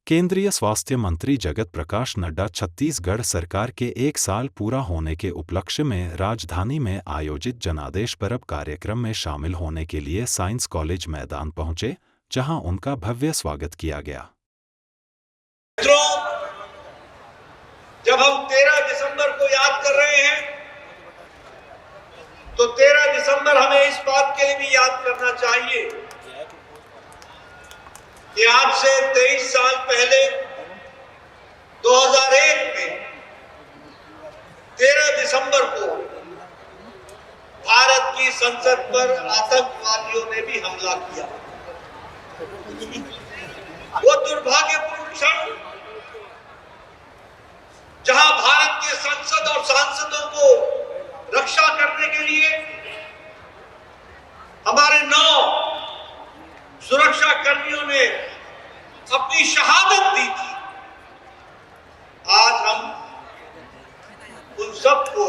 केंद्रीय स्वास्थ्य मंत्री जगत प्रकाश नड्डा छत्तीसगढ़ सरकार के 1 साल पूरा होने के उपलक्ष्य में राजधानी में आयोजित जनादेश पर्व कार्यक्रम में शामिल होने के लिए साइंस कॉलेज मैदान पहुंचे, जहां उनका भव्य स्वागत किया गया। मित्रों, जब हम 13 दिसंबर को याद कर रहे हैं तो 13 दिसंबर हमें इस बात के लिए भी याद करना चाहिए कि आज से 23 साल पहले 2001 में 13 दिसंबर को भारत की संसद पर आतंकवादियों ने भी हमला किया। वो दुर्भाग्यपूर्ण क्षण जहां भारत के संसद और सांसदों को रक्षा करने के लिए हमारे 9 सुरक्षा कर्मियों ने अपनी शहादत दी थी, आज हम उन सबको,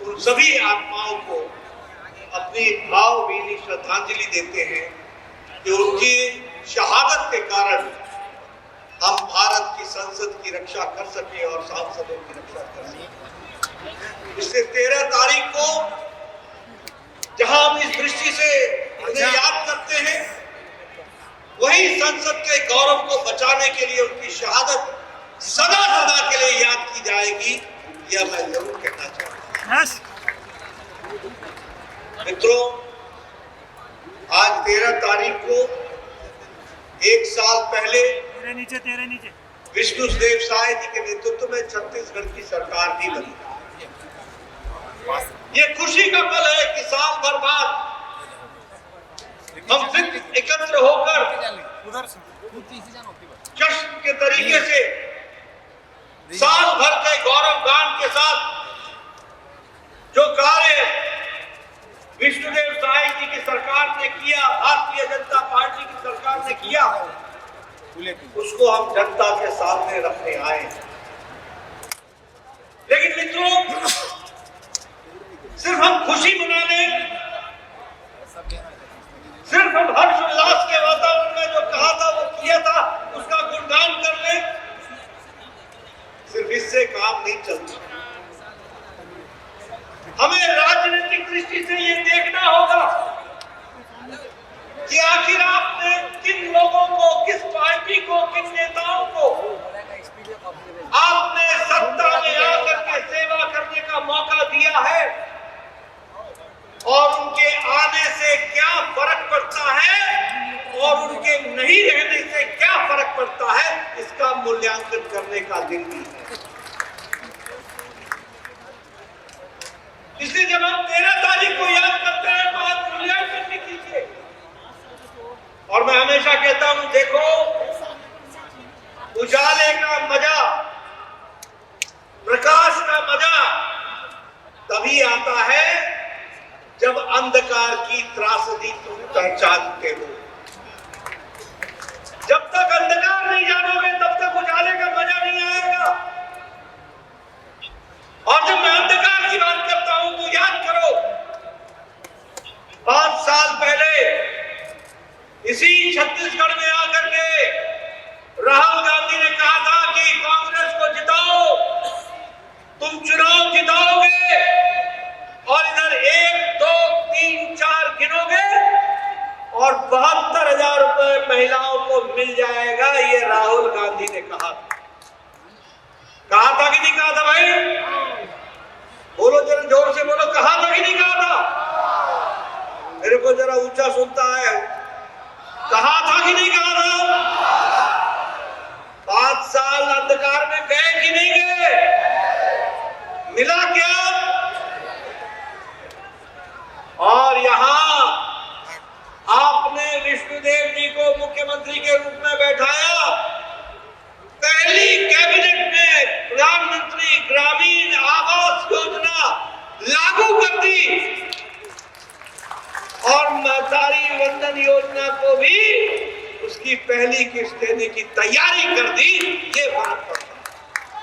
उन सभी आत्माओं को अपनी भावभीनी श्रद्धांजलि देते हैं कि उनकी शहादत के कारण हम भारत की संसद की रक्षा कर सके और सांसदों की रक्षा कर सके। इसलिए 13 तारीख को जहां हम इस दृष्टि से उन्हें याद करते हैं, वही संसद के गौरव को बचाने के लिए उनकी शहादत सदा सदा के लिए याद की जाएगी, यह मैं जरूर कहना चाहता हूं। मित्रों, आज 13 तारीख को 1 साल पहले विष्णुदेव साय जी के नेतृत्व में छत्तीसगढ़ की सरकार भी बनी। ये खुशी का पल है कि साल भर बाद हम फिर एकत्र होकर जश्न के तरीके से साल भर के गौरव गान के साथ जो कार्य विष्णुदेव साय जी की सरकार ने किया, भारतीय जनता पार्टी की सरकार ने किया, उसको हम जनता के सामने रखने आए। लेकिन मित्रों, सिर्फ हम खुशी मना लें, सिर्फ हम हर्ष उल्लास के वातावरण में जो कहा था वो किया था उसका गुणगान कर ले, सिर्फ इससे काम नहीं चलता। हमें राजनीतिक दृष्टि से ये देखना होगा कि आखिर आपने किन लोगों को, किस पार्टी को, किन नेताओं को आपने सत्ता में आकर के सेवा करने का मौका दिया है और उनके आने से क्या फर्क पड़ता है और उनके नहीं रहने से क्या फर्क पड़ता है, इसका मूल्यांकन करने का दिन भी है। इसलिए जब हम 13 तारीख को याद करते हैं तो आज मूल्यांकन भी कीजिए। और मैं हमेशा कहता हूं, देखो, उजाले का मजा, प्रकाश का मजा तभी आता है जब अंधकार की त्रासदी तुम पहचानते हो। जब तक अंधकार नहीं जानोगे तब तक उजाले का मजा नहीं आएगा। और जब मैं अंधकार की बात करता हूं तो याद करो, 5 साल पहले इसी छत्तीसगढ़ में आकर के राहुल गांधी ने कहा था कि कांग्रेस को जिताओ, तुम चुनाव जिताओगे और इधर 1, 2, 3, 4 गिनोगे और 72,000 रुपए महिलाओं को मिल जाएगा। ये राहुल गांधी ने कहा था कि नहीं कहा था भाई? बोलो जरा जोर से बोलो, कहा था कि नहीं कहा था? मेरे को जरा ऊंचा सुनता है, कहा था कि नहीं कहा था? 5 साल अंधकार में गए कि नहीं गए? मिला क्या? और यहां आपने विष्णुदेव जी को मुख्यमंत्री के रूप में बैठाया, पहली कैबिनेट में प्रधानमंत्री ग्रामीण आवास योजना लागू कर दी और महतारी वंदन योजना को भी उसकी पहली किस्त देने की तैयारी कर दी। ये बात